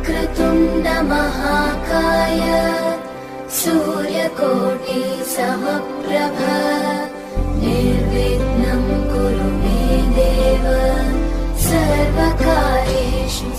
वक्रतुण्ड महाकाय सूर्यकोटि समप्रभ निर्विघ्नं कुरु मे देव सर्वकार्येषु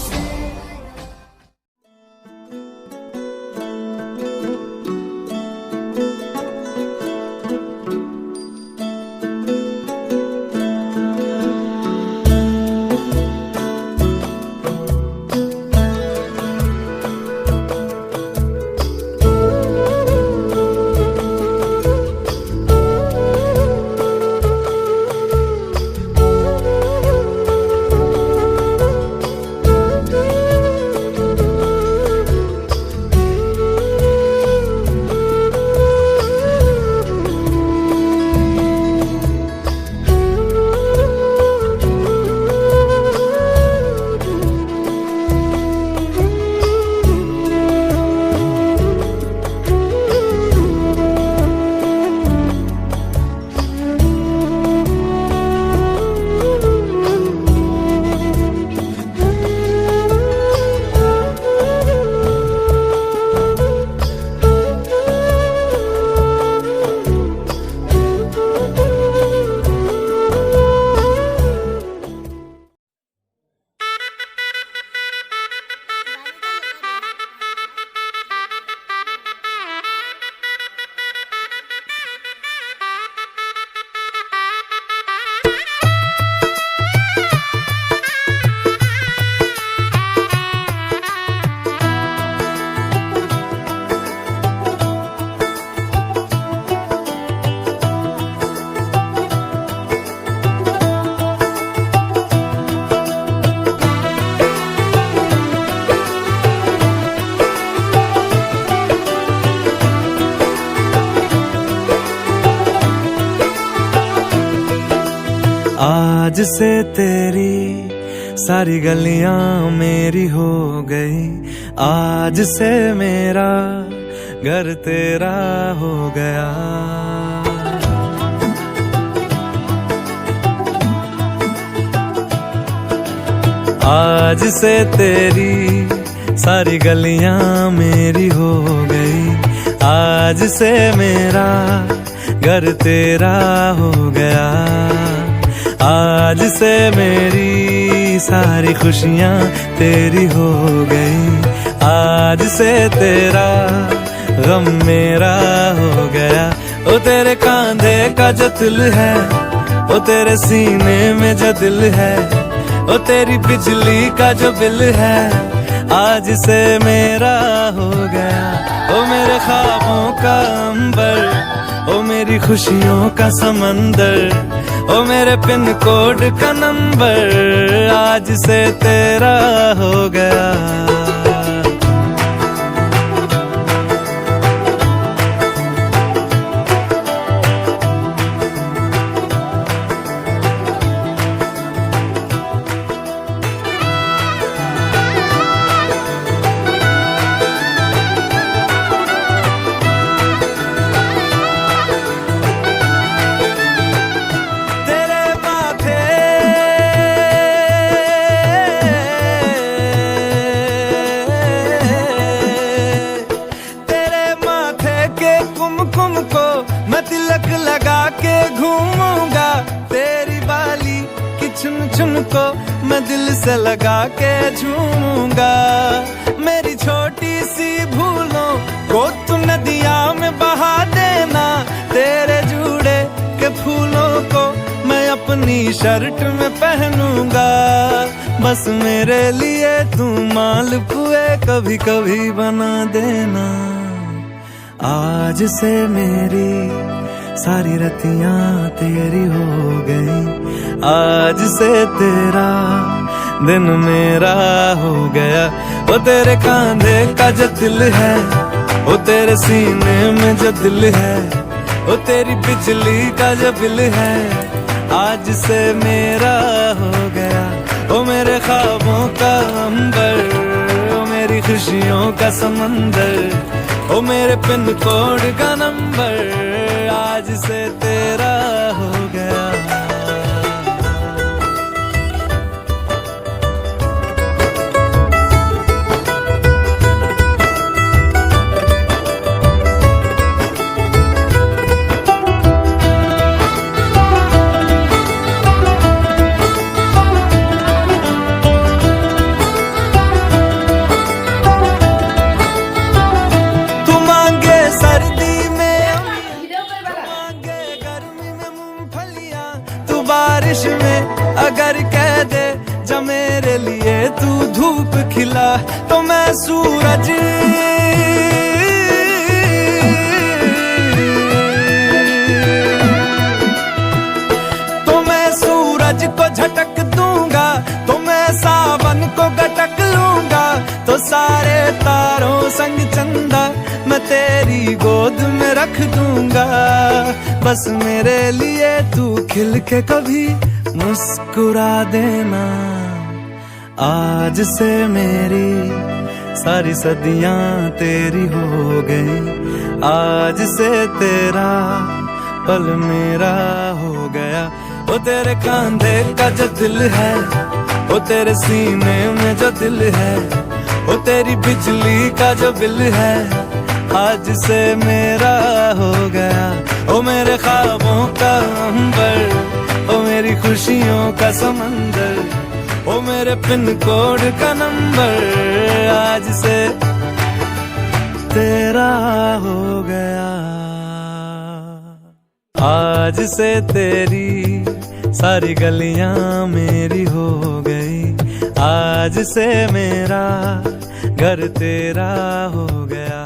आज से तेरी सारी गलियां मेरी हो गई, आज से मेरा घर तेरा हो गया। आज से तेरी सारी गलियां मेरी हो गई, आज से मेरा घर तेरा हो गया। आज से मेरी सारी खुशियां तेरी हो गई, आज से तेरा गम मेरा हो गया। ओ तेरे कांधे का जो दिल है, ओ तेरे सीने में जो दिल है, ओ तेरी बिजली का जो बिल है, आज से मेरा हो गया। ओ मेरे ख्वाबों का अंबर, ओ मेरी खुशियों का समंदर, ओ मेरे पिन कोड का नंबर, आज से तेरा हो गया। तिलक लगा के घूमूंगा, तेरी बाली की चुन चुन को मैं दिल से लगा के झूमूंगा। मेरी छोटी सी भूलों को तू नदिया में बहा देना, तेरे जूड़े के फूलों को मैं अपनी शर्ट में पहनूंगा। बस मेरे लिए तू मालपुए कभी कभी बना देना। आज से मेरी सारी रतियां तेरी हो गई, आज से तेरा दिन मेरा हो गया। वो तेरे कांधे का जो दिल है, वो तेरे सीने में जो दिल है, वो तेरी बिजली का जो बिल है, आज से मेरा हो गया। वो मेरे ख्वाबों का अंबर, वो मेरी खुशियों का समंदर, ओ मेरे पिन कोड का नंबर, आज से तेरा हो गया। तू धूप खिला तो मैं सूरज, तो मैं सूरज को झटक दूंगा, तो मैं सावन को गटक लूंगा, तो सारे तारों संग चंदा मैं तेरी गोद में रख दूंगा। बस मेरे लिए तू खिल के कभी मुस्कुरा देना। आज से मेरी सारी सदियां तेरी हो गई, आज से तेरा पल मेरा हो गया। वो तेरे कांधे का जो दिल है, वो तेरे सीने में जो दिल है, वो तेरी बिजली का जो बिल है, आज से मेरा हो गया। ओ मेरे ख्वाबों का अंबर, ओ मेरी खुशियों का समंदर, ओ मेरे पिन कोड का नंबर, आज से तेरा हो गया। आज से तेरी सारी गलियां मेरी हो गई, आज से मेरा घर तेरा हो गया।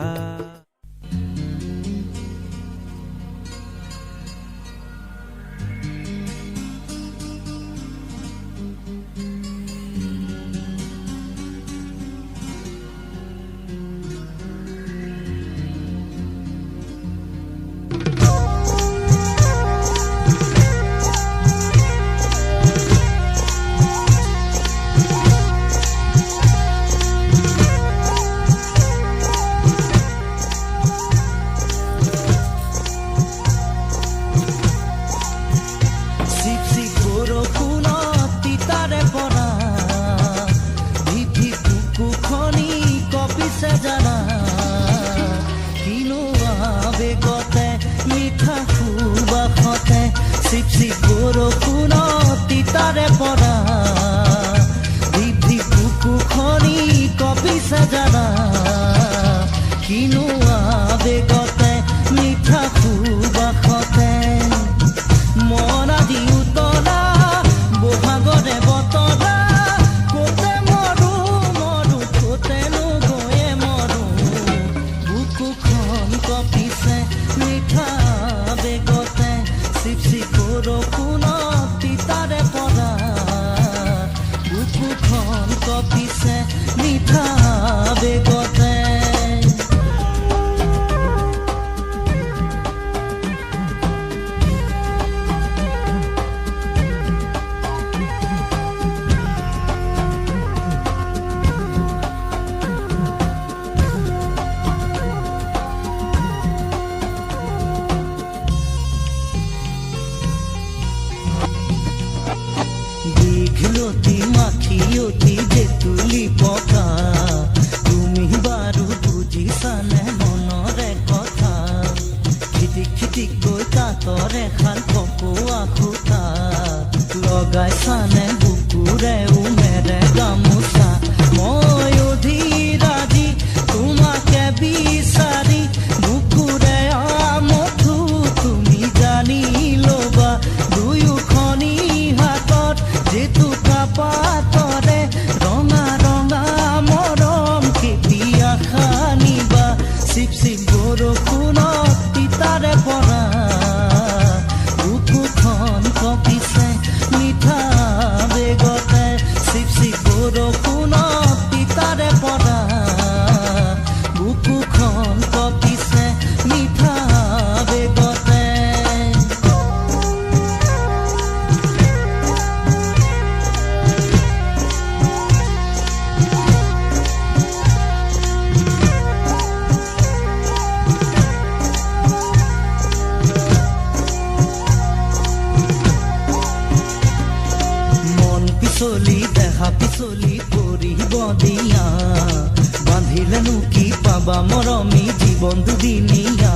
তিতাৰে পৰা ভিভি বুকুখনি কপিছে জানা, কিনো আবেগতে মিঠা সুবাসতে মন আজি উতলা বহাগৰে বতলা, কতে মৰো মৰো কতেনো গৈয়ে মৰো, বুকুখন কপিছে মিঠা আবেগতে চিপচি বৰষুণত তিতাৰে পৰা, বুকুখন কপিছে মিঠা আবেগতে। দীঘলতি মাখিয়তি যে তুলি পকা, তুমি বাৰু বুজিছানে মনৰে কথা, খিটিক খিটিক কৈ তাঁতৰে খাল পকোৱা খুটা, লগাইছানে বুকুৰে উমেৰে গামোচা, মই অধীৰাজি তোমাকে বিচাৰি বুকুৰে আমঠু তুমি জানি ল'বা, দুয়োখনি হাতত জেতুকা পাতৰে ৰঙা ৰঙা মৰম কেতিয়া খানিবা, চিপ চিপ বৰষুণত তিতাৰে পৰা, বুকুখন কপিছে মিঠা বেগতে, চিপ চিপ বৰষুণত তিতাৰে পৰা, বুকুখন কপিছে মিঠা বেগতে। পিছলি দেহা পিছলি পৰিব দিয়া, বান্ধিলেনো কি পাবা মৰমী জীৱন দুদিনীয়া,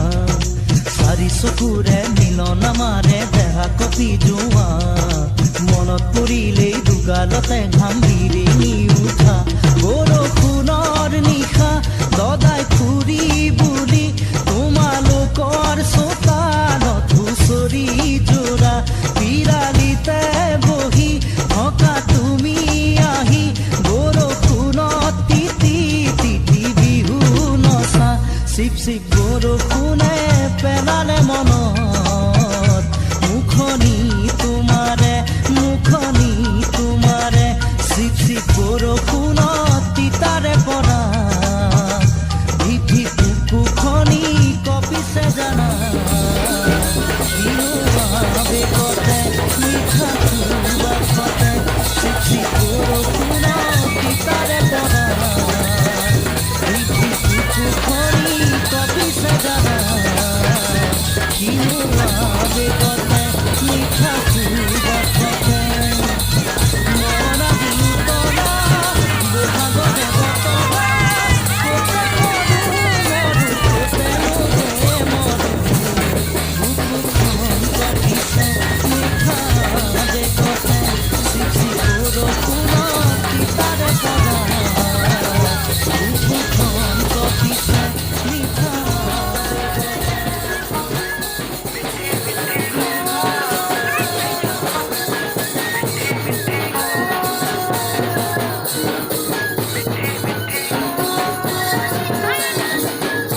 চাৰি চকুৰে মিলন আমাৰে দেহা কপি যোৱা, মনত পৰিলেই দুগালতে ঘাম বিৰিঙি উঠা, বৰষুণৰ নিশা দদাই ফুৰি বুলি তোমালোকৰ চোতালত হুঁচৰি যোৰা, পিৰালিতে বহি থকা তুমি আহি বৰষুণ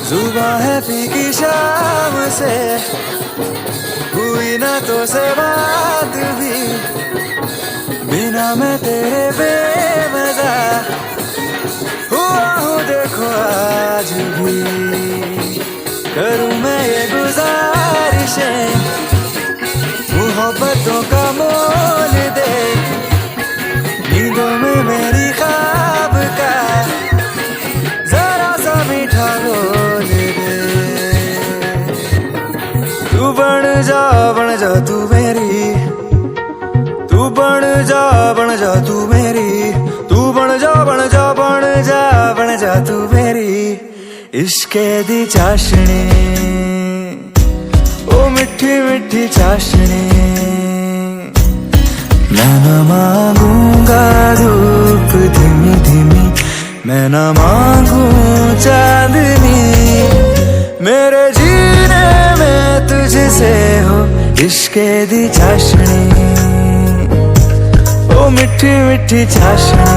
जुबां है फीकी शाम से, हुई ना तो से बात भी, बिना मैं तेरे बेमजा हुआ हूँ देखो आज भी। करूँ मैं ये गुजारिशें, मोहब्बतों का मोल दे, नींदों में मेरी ख्वाब का जरा सा मीठा बोल दे। तू बन जा तू मेरी, तू बन जा तू मेरी, तू बन जा तू मेरी इश्के दी चाशनी, ओ मिठी मिठी चाशनी। मैं न मांगूंगा धूप धीमी धीमी, मैं न मांगू चांदनी, मेरे जीने में तुझसे हो इश्के दी चाशनी, ओ मिठी मिठी चाशनी।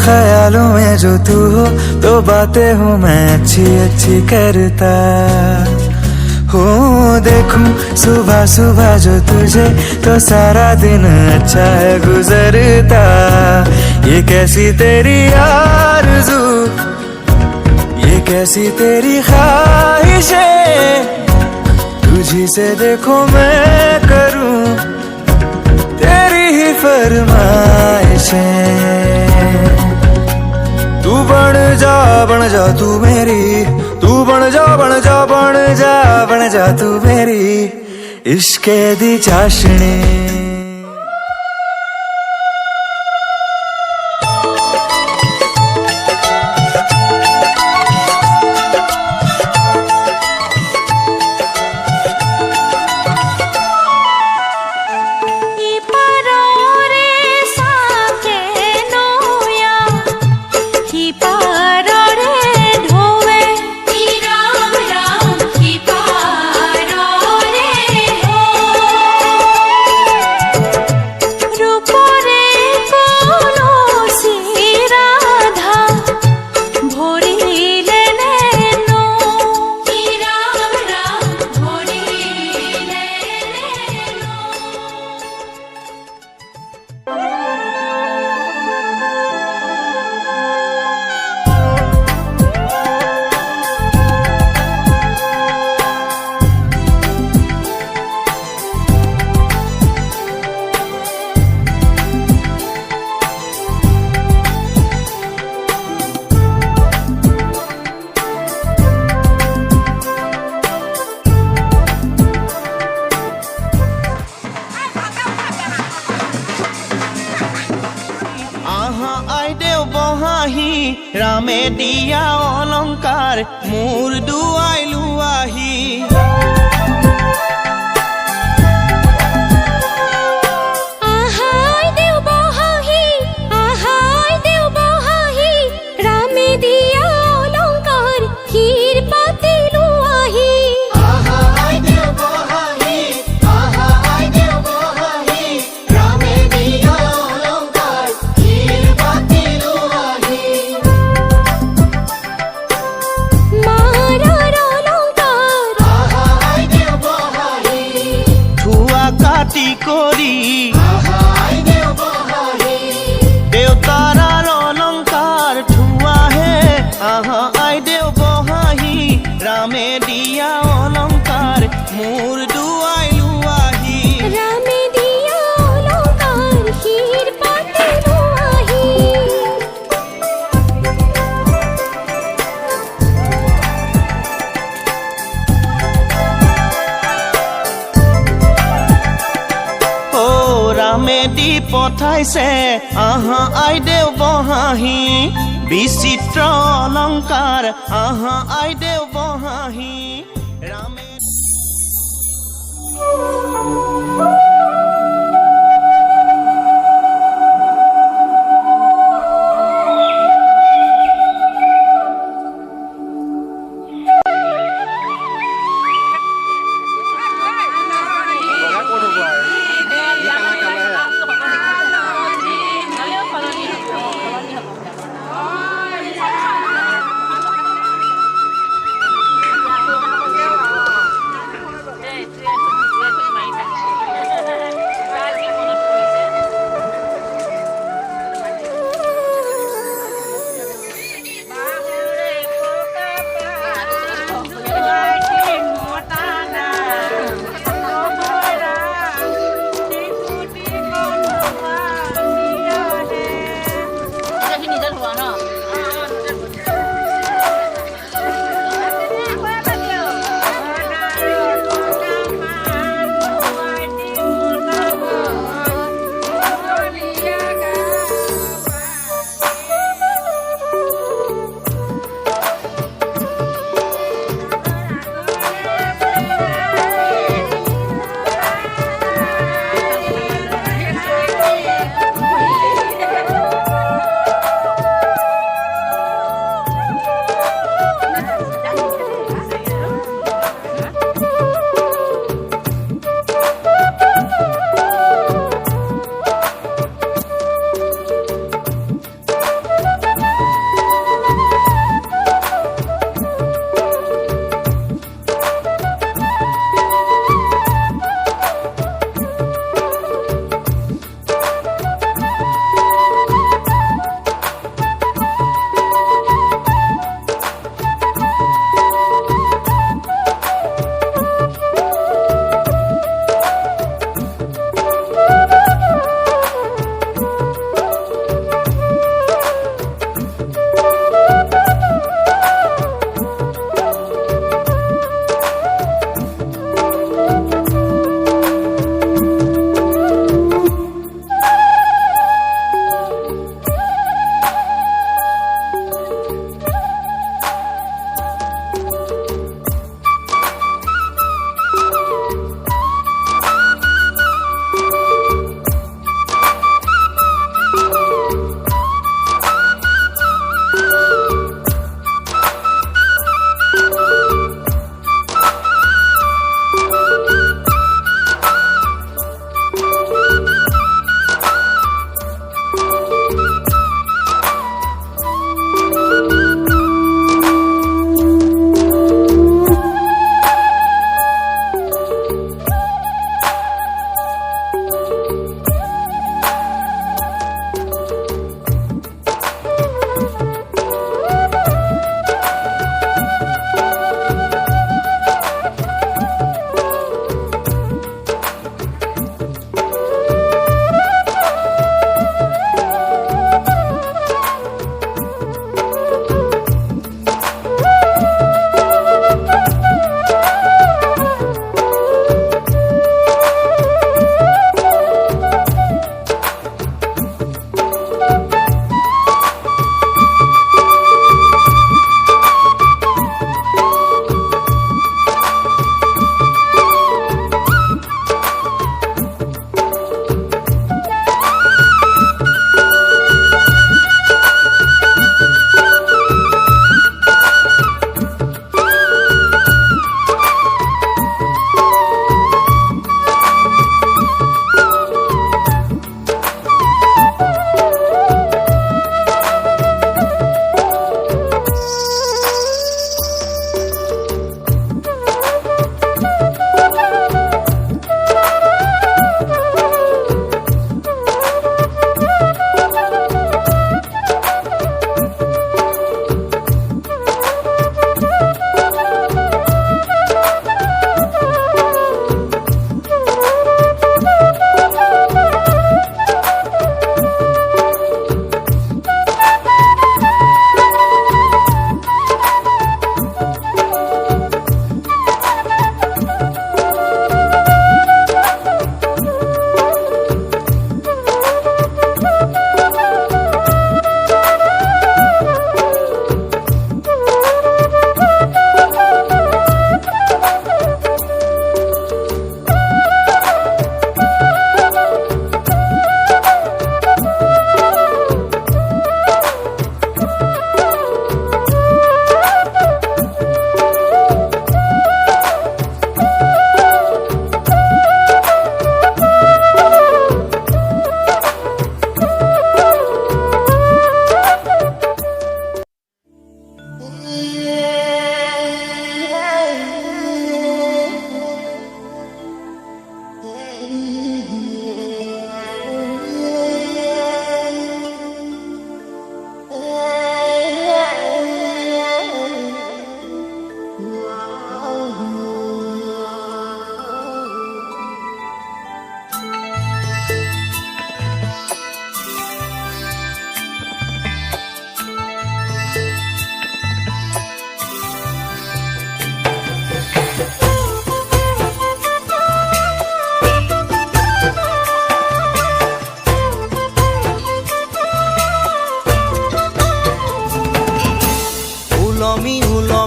ख्यालों में जो तू हो तो बातें हूँ मैं अच्छी अच्छी करता हूँ। देखूं सुबह सुबह जो तुझे तो सारा दिन अच्छा है गुजरता। ये कैसी तेरी आरज़ू, ये कैसी तेरी ख्वाहिशें, तुझी से देखो मैं करूँ तेरी ही फरमाइशें। तू बन जा तू मेरी, तू बन जा तू मेरी इश्के दी चाशनी। रामे दिया अलंकार मोर दुआइलु आही। आहाय देव बहाही, आहाय देव बहाही, रामे दिया अलंकार हीर पातिलु आही। आहाय देव बहाही, आहाय देव बहाही, रामे दिया अलंकार हीर पातिलु आही। मारार अलंकार, आहाय देव बहाही, ठुआ काटी करी, आहाय देव बहाही, देवतारार अलंकार ठुआ है। आहाय देव बहाही, रामे दिया अलंकार मोर दुआइलु आही। रामे दिया अलंकार हीर पातिलु आही। ও রামে দি পঠাইছে আই দেও বহাহি, বিচিত্ৰ অলংকাৰ আই দেও বহাহি। ৰামে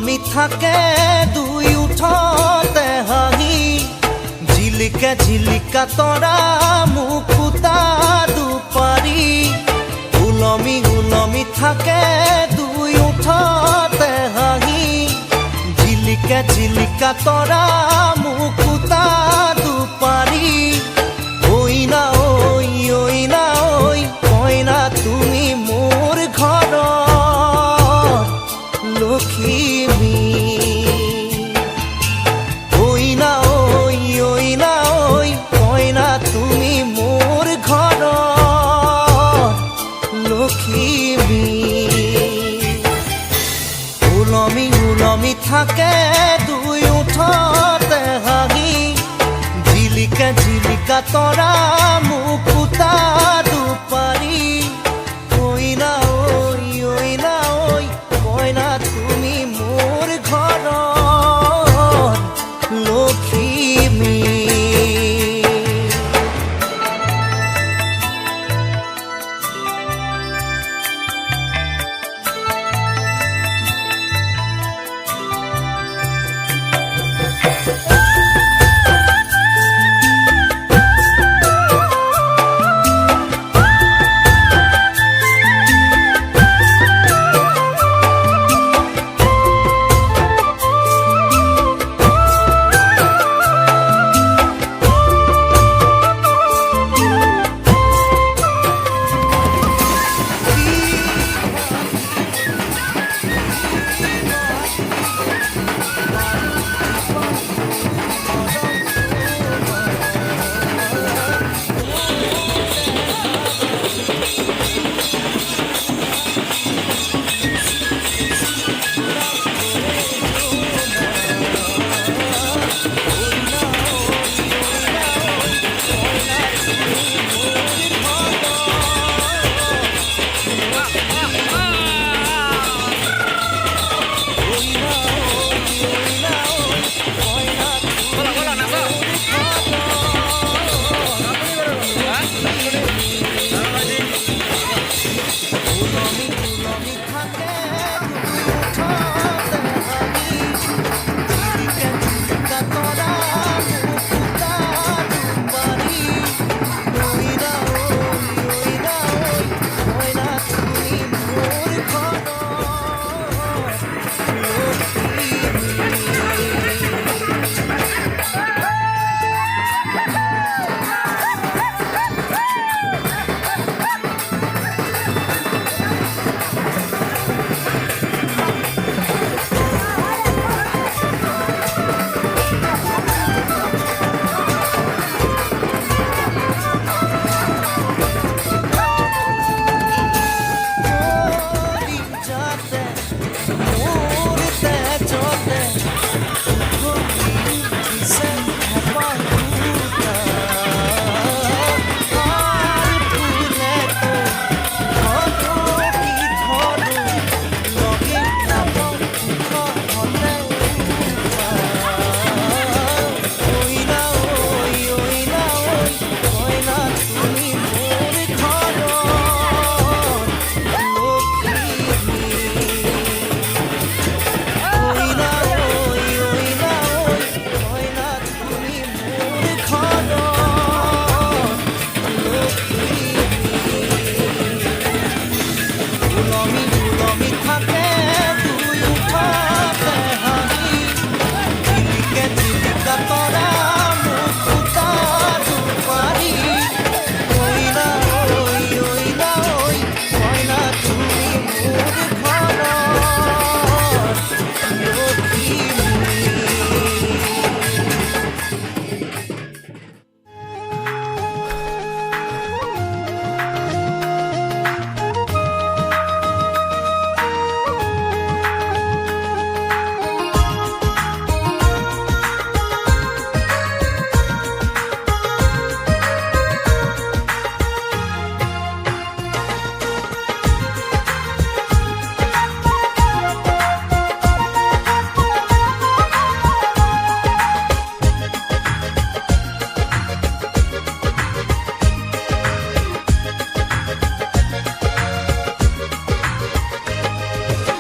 ওলমি থাকে দুই উঠতে হাঁহি জিলিকা জিলিকা তৰা মুকুতা দুপাৰি ওলমি ওলমি থাকে দুই উঠতে হাঁহি জিলিকা জিলিকা তৰা মুকুতা দুপাৰি ঐ না ঐ কইনা তুমি মোৰ ঘৰৰ লখিমী ঐ না ঐ কইনা তুমি মোৰ ঘৰৰ লখিমী ওলমি ওলমি থাকে দুই উঠতে হাঁহি জিলিকা জিলিকা তৰা মুকুতা দুপাৰি ঐ না ঐ কইনা তুমি মোৰ ঘৰৰ লখিমী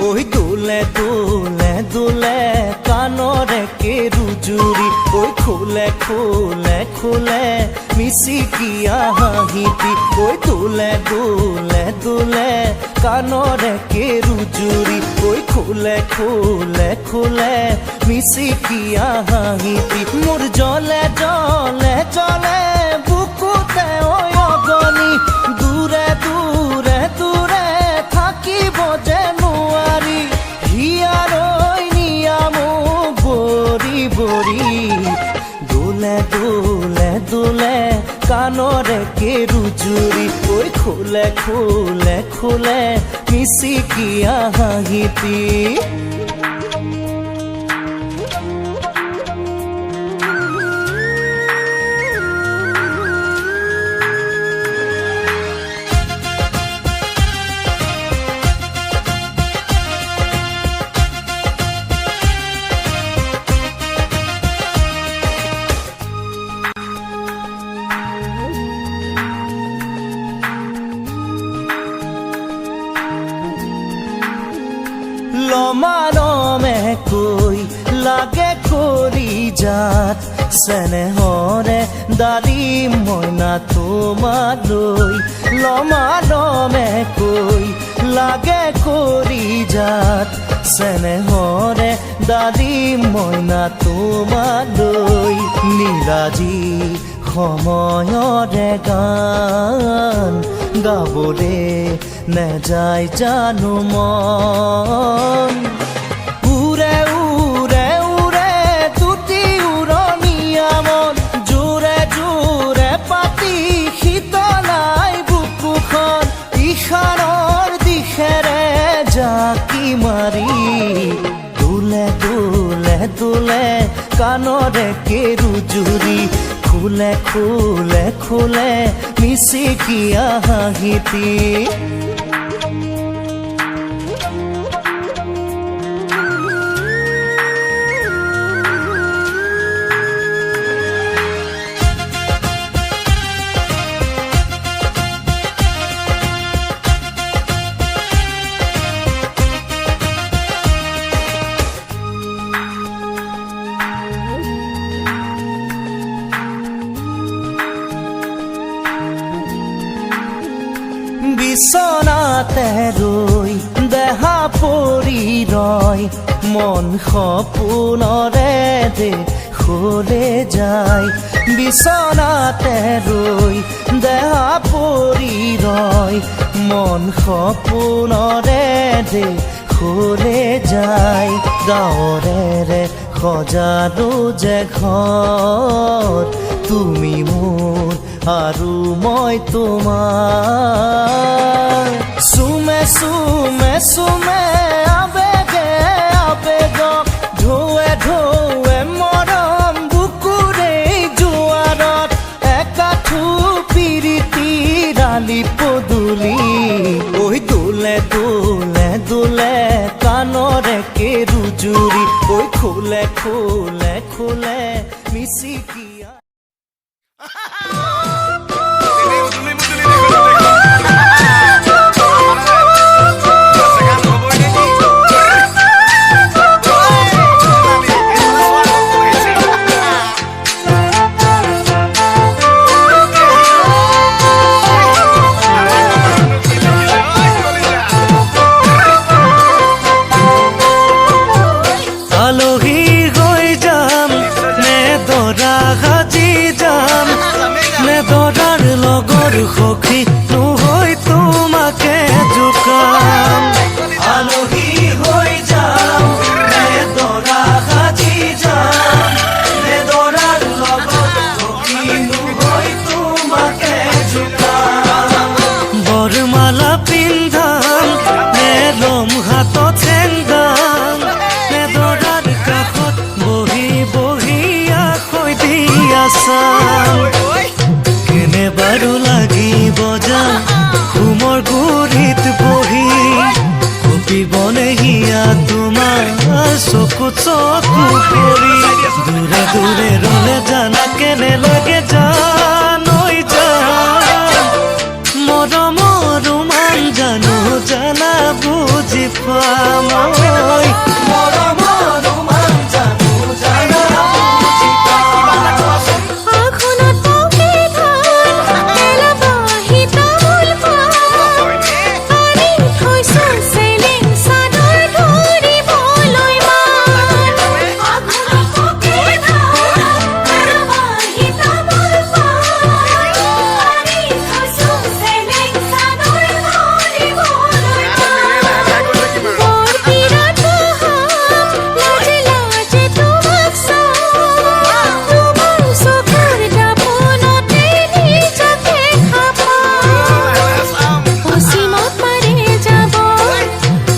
ঐ দোলে দোলে দোলে কাণৰে কেৰুজুৰি ঐ খোলে খোলে খোলে মিচিকিয়া হাঁহিটি ঐ দোলে দোলে দোলে কাণৰে কেৰুজুৰি ঐ খোলে খোলে খোলে মিচিকিয়া হাঁহিটি মোৰ জলে জলে জলে বুকুতে ঐ অগনি দূৰে দূৰে দূৰে থাকিব যে নোৱাৰি হিয়াৰৈ নিয়ামো বৰি বৰি দোলে দোলে দোলে কাণৰে কেৰুজুৰি ঐ খোলে খোলে খোলে মিচিকিয়া হাঁহিটি লমাৰমে কৈ লাগে কৰি যাত চেনেহৰে দাৰি মইনা তোমালৈ লমাৰমে কৈ লাগে কৰি যাত চেনেহৰে দাৰি মইনা তোমালৈ নিৰাজি সময়ৰে গান গাবলে নেযায় জানো মন উৰে উৰে উৰে দুটি উৰণীয়া মন জোৰে জোৰে পাতি শীতলাই বুকুখন ইশাৰৰ দিশেৰে জাকি মাৰি দোলে দোলে দোলে কাণৰে কেৰুজুৰি খোলে খোলে খোলে মিচিকিয়া হাঁহিটি বিছনাতে ৰৈ দেহা পৰি ৰয় মন সপোনৰে দেশলে যায় বিছনাতে ৰৈ দেহা পৰি ৰয় মন সপোনৰে দেশলে যায় গাঁৱৰে সজালো যে ঘৰ তুমি মোৰ আৰু মই তোমাৰ চুমে চুমে চুমে আবেগে আবেগক ঢৌৱে ঢৌৱে মৰম বুকুৰে জোৱাৰত একাঠু পিৰিতি ৰালি পদূলি ঐ দোলে দোলে দোলে কাণৰে কেৰুজুৰি ঐ খোলে খোলে খোলে মিচিকিয়া আলহী হৈ যাম নে দৰা সাজি যাম নে দৰাৰ লগৰ সখী নহৈ তোমাকে জোকাম আলহী হৈ যাম নে দৰা সাজি যাম নে দৰাৰ লগৰ সখী নহৈ তোমাকে জোকাম বৰমালা পিন্ধাম নে লম হাতত চেংগাম নে দৰাৰ কাষত বহি বহি আখৈ দি আছাম কেনে বাৰু লাগিব যাম ঘুমৰ গুৰিত বহি কপিবনে হিয়া তোমাৰ চকুত চকু পৰি দূৰে দূৰে ৰলে জানা কেনে লাগে জানৈ জান মৰমৰ মান জানো জানা বুজি পাম মৰমৰ ৰোমান জানো জানা বুজি পাম আখনত পকে ধান তেলবাহি তামোল পাণ আনি থৈছো চেলেং চাদৰ ধৰিবলৈ মান আখনত পকে ধান তেলবাহি তামোল পাণ আনি থৈছো চেলেং চাদৰ ধৰিবলৈ মান বৰ বিৰাট মহান লাজে লাজে তোমাক চাওঁ তোমাৰ চকুৰ দাপোনতে নিজকে খাপাওঁ পশ্চিমত মাৰি যাব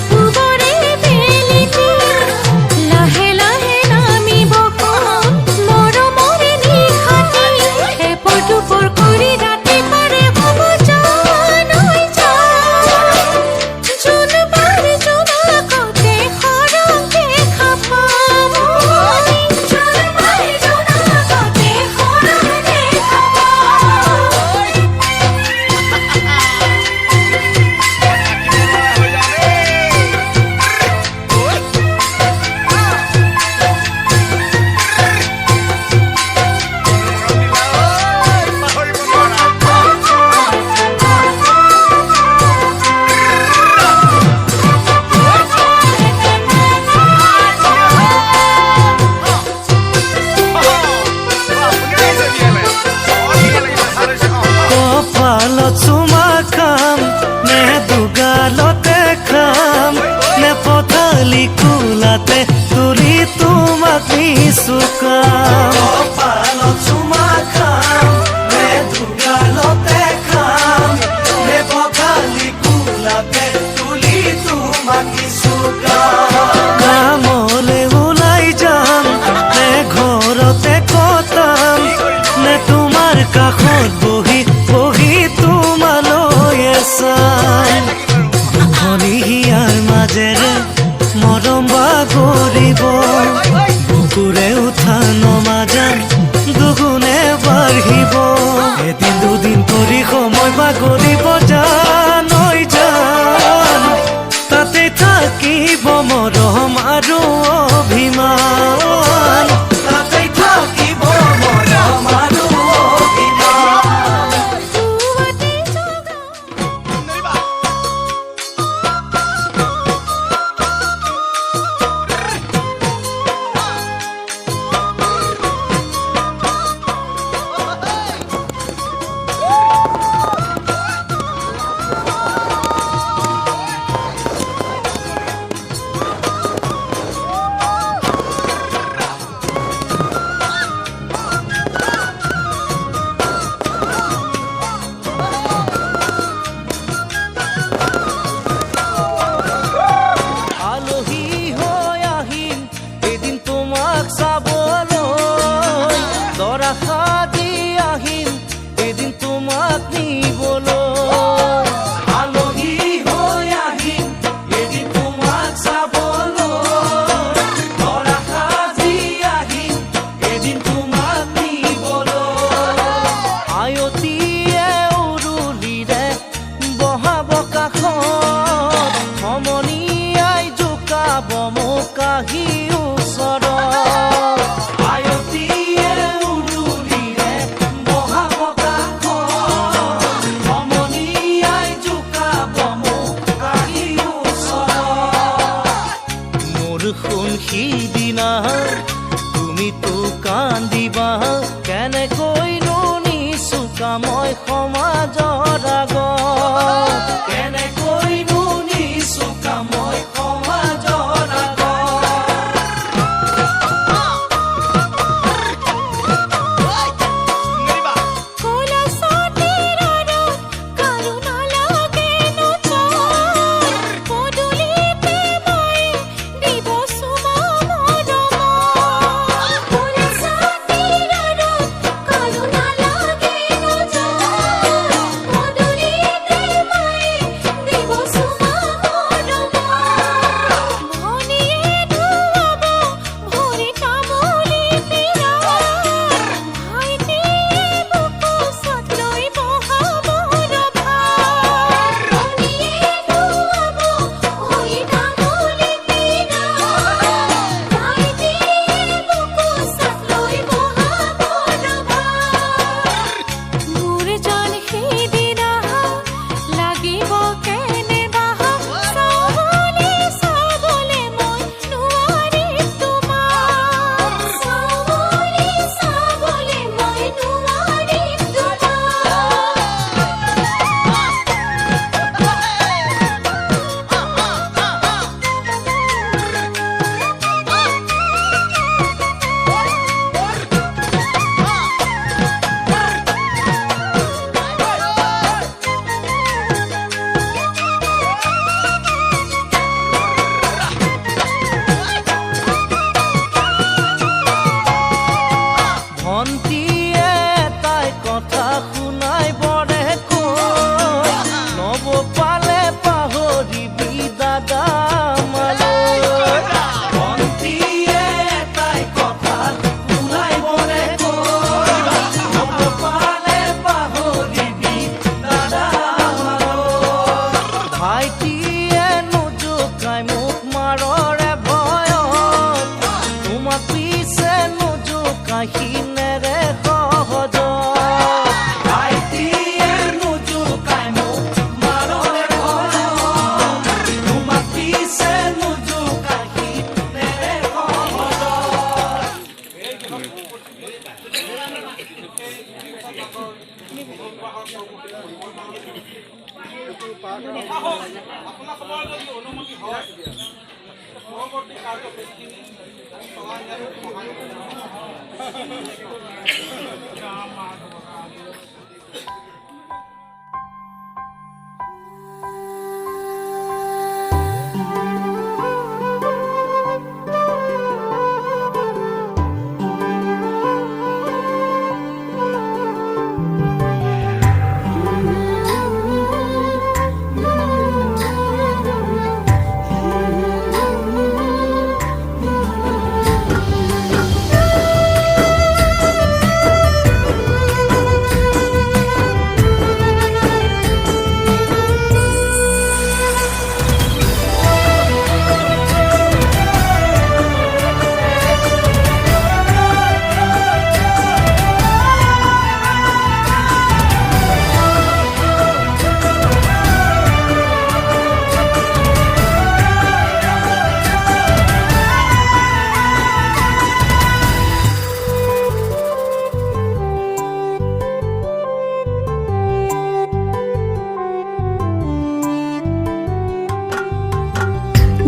পূবৰে বেলিটি লাহে লাহে নামিব কোন মৰমৰে নিশাটি এপৰ দুপৰ কৰি ৰাতি পাৰে হ'ব জান হৈ যায় জোন বাৰ জোনাকতে সৰহকে খাপাওঁ মই জোন বাৰ জোনাকতে সৰহকে খাপাওঁ কপালত চুমা খাম নে দুগালতে খাম নে পথালি কোলাতে তুলি তোমাক নিচুকাম কপালত চুমা খাম নে দুগালতে খাম নে পথালি কোলাতে তুলি তোমাক নিচুকাম কামলে ওলাই যাম নে ঘৰতে কটাম নে তোমাৰ কাষত বহি বহি তোমালৈ চাম ঘৰিয়াৰ মাজেৰে মৰম বাগৰিব বুকুৰে উঠা নমাজান দুগুণে বাঢ়িব এদিন দুদিন কৰি সময় বাগৰিব জানৈ জান তাতে থাকিব মৰম আৰু অভিমান তাতে থাকিব মৰম আৰু অভিমান পুৱাতে জগা আলহী হৈ আহিম এদিন তোমাক চাবলৈ দৰা সাজি আহিম এদিন তোমাক নিবলৈ আলহী হৈ আহিম এদিন তোমাক চাবলৈ দৰা সাজি আহিম এদিন তোমাক নিবলৈ আয়তীয়ে উৰুলিৰে বহাব কাষত সমনীয়াই জোকাব মোক আহি ওচৰত আয়তীয়ে উৰুলিৰে বহাব কাষত সমনীয়াই জোকাব মোক আহি ওচৰত মোৰ সোণ সিদিনা তুমিতো কান্দিবা কেনেকৈনো নিচুকা মই সমাজৰ আগত কেনেকৈনো নিচুকা মই সমাজৰ আগত আপোনাৰ সময়ত যদি অনুমতি হয় পৰৱৰ্তী কাৰ্যসূচীখিনি আমি চলাই নিয়াটো সহায়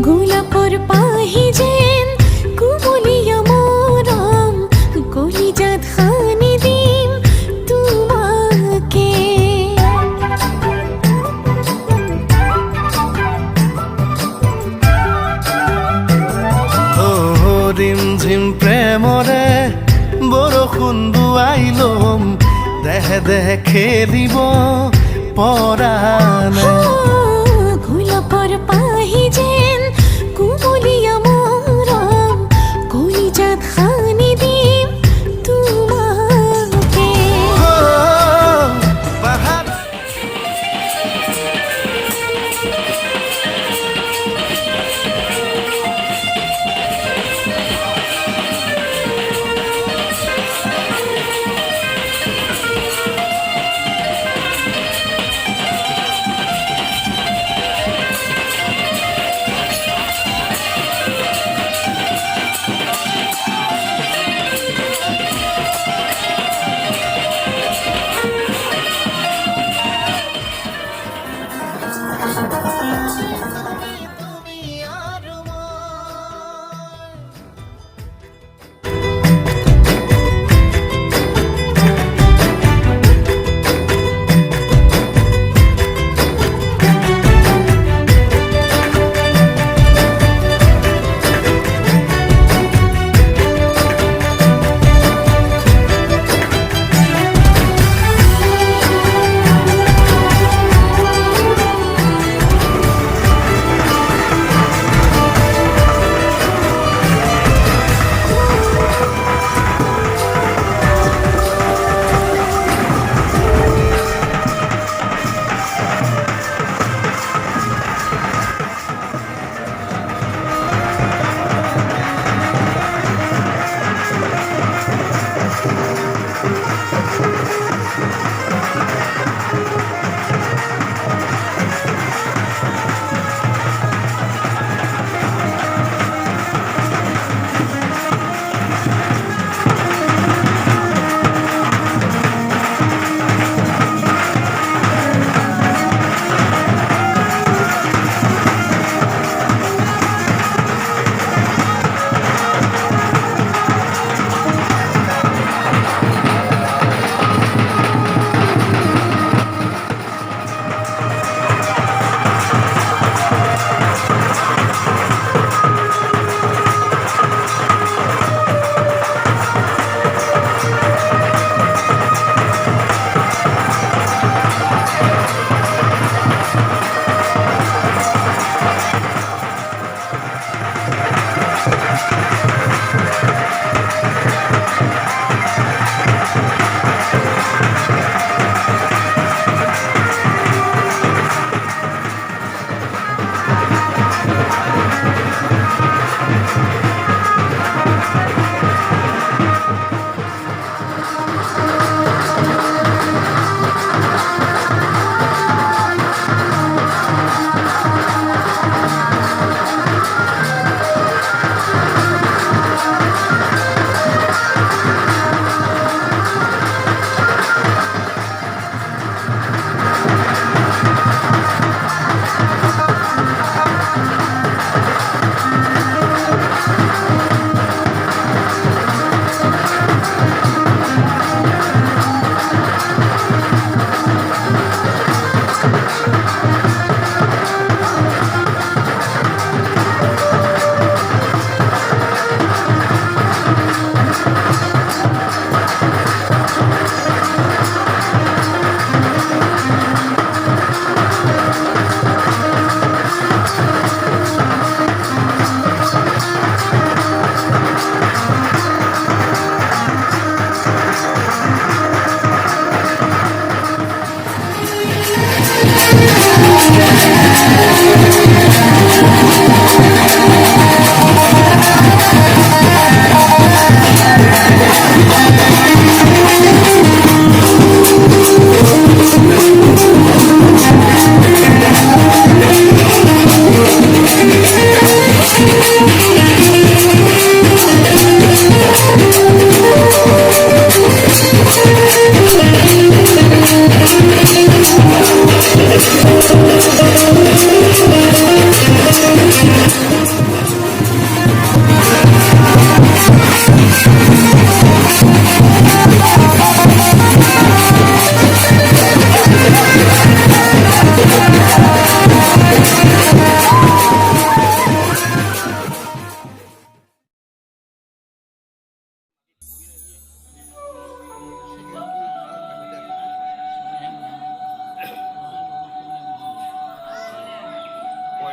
গোলাপৰ পাহি যেন কুমলীয়া মৰম কলিজাত সানি দিম তোমাকে ৰিম ঝিম প্ৰেমৰে বৰষুণ দুৱাই লম দেহে দেহে খেলিব পৰা নাই গোলাপৰ পাহি যেন কুমলীয়া মৰম কলিজাত সানি দিম তোমাকে পাহাৰ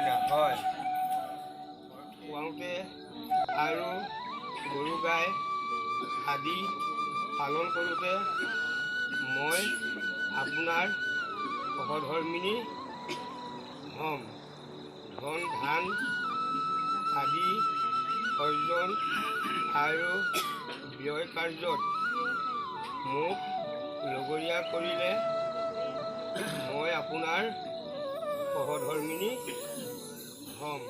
কইনা হয় খুৱাওঁতে আৰু গৰু গাই আদি পালন কৰোঁতে মই আপোনাৰ সহধৰ্মিনী হ'ম। ধন ধান আদি অৰ্জন আৰু ব্যয় কাৰ্যত মোক লগৰীয়া কৰিলে মই আপোনাৰ সহধৰ্মিনী হ'ম।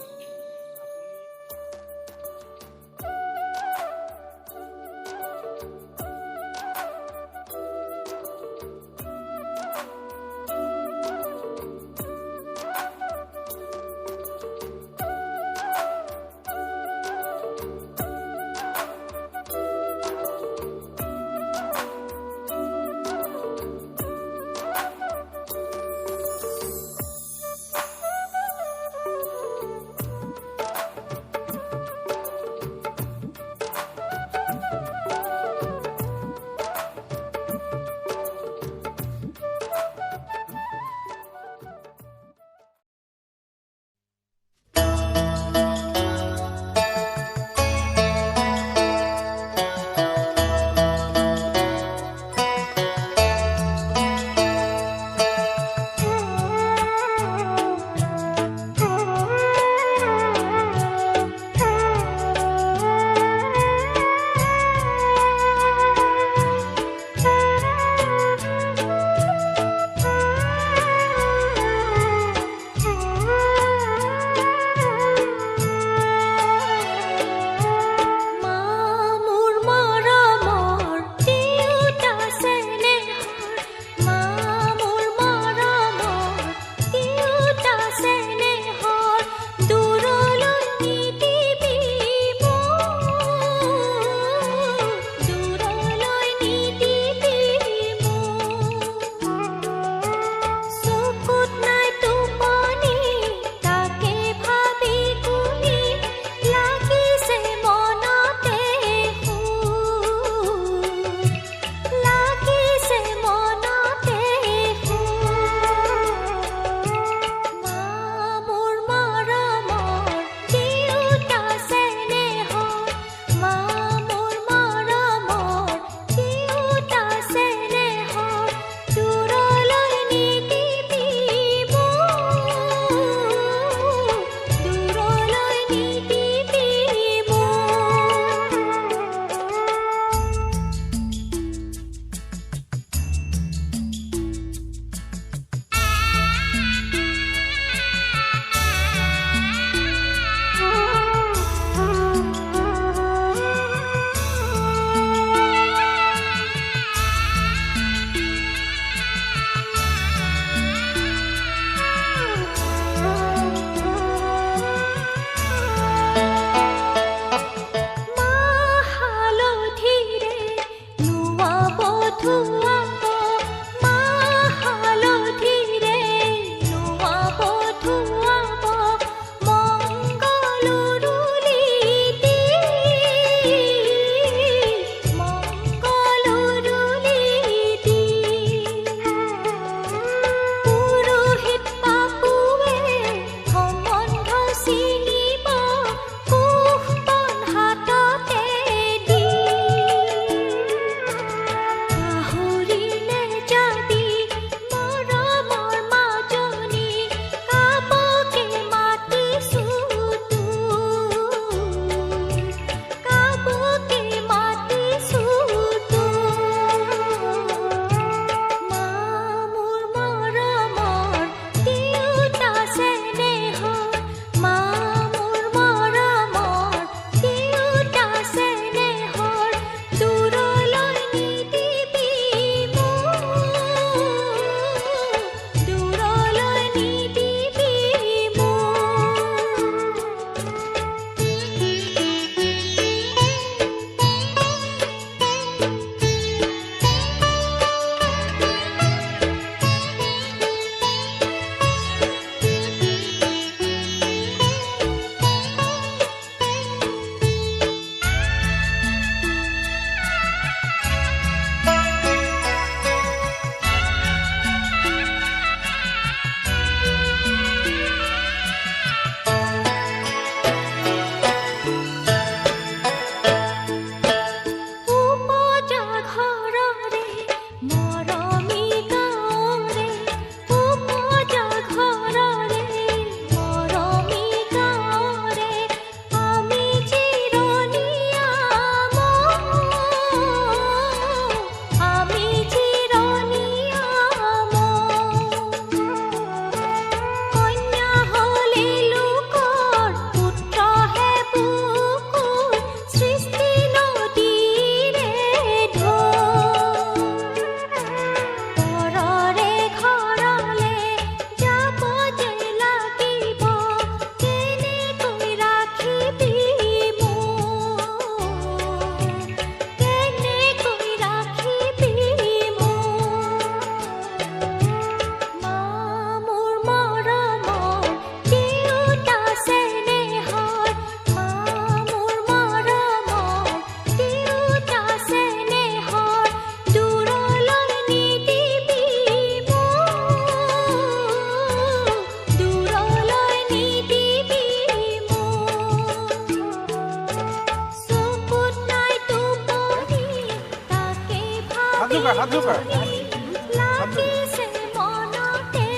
লাগিছে মনতে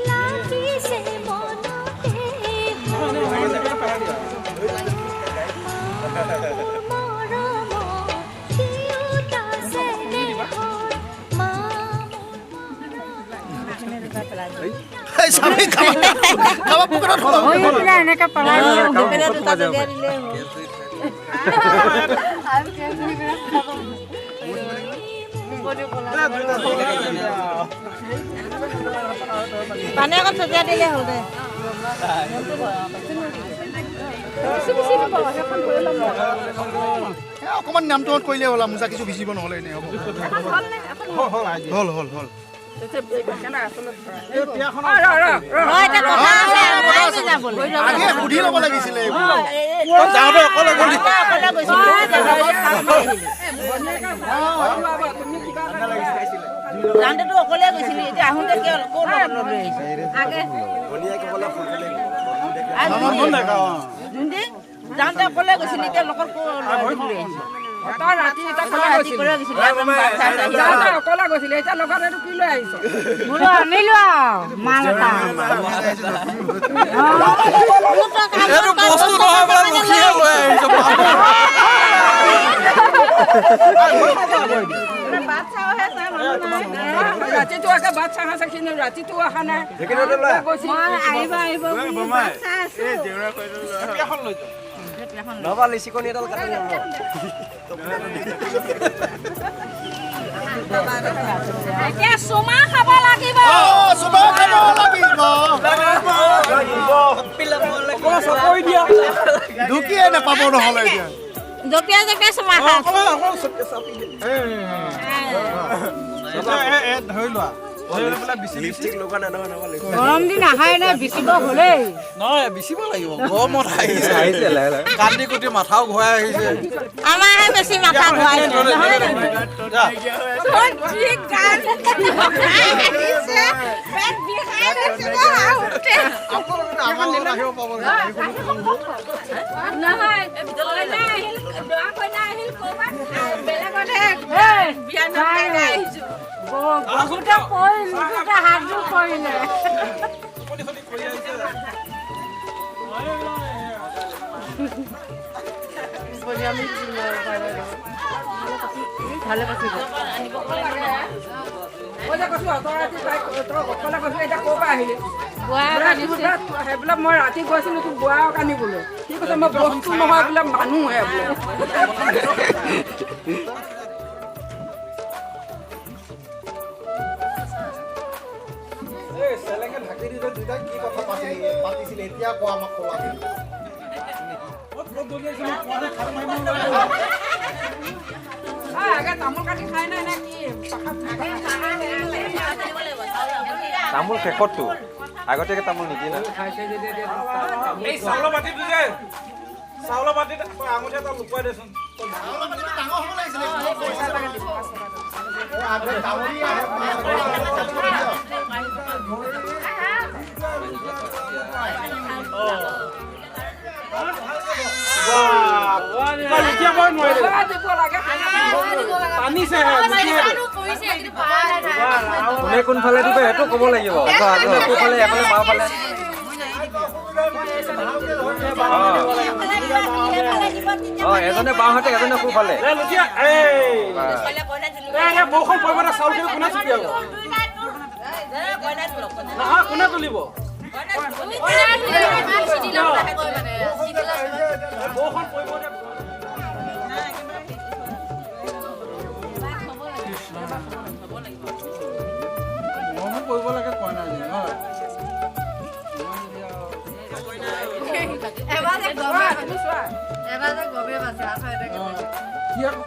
লাগিছে মনতে মৰম তিয়োতা যেনে হয় মা এনেকে পেলাই পানী অকণ ছটিয়াই দিলে হ'ল দে অকণমান নামটো কৰিলে হ'ল মোজা কিছু ভিজিব নহ'লে এনেই হ'ব হ'ল হ'ল হ'ল আগে সুধি ল'ব লাগিছিলে যাওঁতেতো অকলে গৈছিলি এতিয়া আহোঁতে ক'ত আগে যাওঁতে অকলে গৈছিলি এতিয়া লগত ৰাতি কৰি গৈছিলি অকলে গৈছিলি এতিয়া লগত এইটো কি লৈ আহিছ বোলো আনিলো আৰু মাল এটা ৰাতিটো আগে ভাত চাহ আছে কিন্তু ৰাতিটো অহা নাই চুমা খাব লাগিব ঢুকিয়ে নাপাব নহ'লে এতিয়া জপিয়াই জপিয়াই চুমা খা ধৰি লোৱা গৰম দিন আহাই নাই বিচিব হ'লেই নহয় বিচিব লাগিব গৰমত আহিছে কান্দি কুটি মাথাও ঘূৰাই আহিছে আমাৰহে বেছি মাথা ঘূৰাইছে নহয় বহুতে কৰিলে হাতবোৰ কৰিলে ভালে পাইছিল সেইবিলাক মই ৰাতি গৈছিলো তোক বোৱা আনিবলৈ কি কৈছে মই বস্তু নহয় বোলে মানুহে বোলে চেলেঙে ঢাকি দি দুইটা কি কথা পাতিছিলে এতিয়া কোৱা আমাক কোৱা আগে তামোল কাটি খাই নাই নে কি তামোল শেষতটো আগতীয়াকে তামোল নিদিয়ে এই চাউলৰ বাতিটো যে চাউলৰ বাতিত আঙুঠি এটা লুকুৱাই দেচোন ডাঙৰ হ'ব লাগিছিলে কোনে কোনফালে দিব সেইটো ক'ব লাগিব কোনফালে এফালে বাওঁফালে এজনে বাওঁহাতে এজনে সোঁফালে বৰষুণ পৰিব না চাউলখিনি কোনে ছটিয়াব নহয় কোনে তুলিব বৰষুণ পৰিব মনো কৰিব লাগে কোৱা নাই এবাৰ গমে পাইছে কি আৰু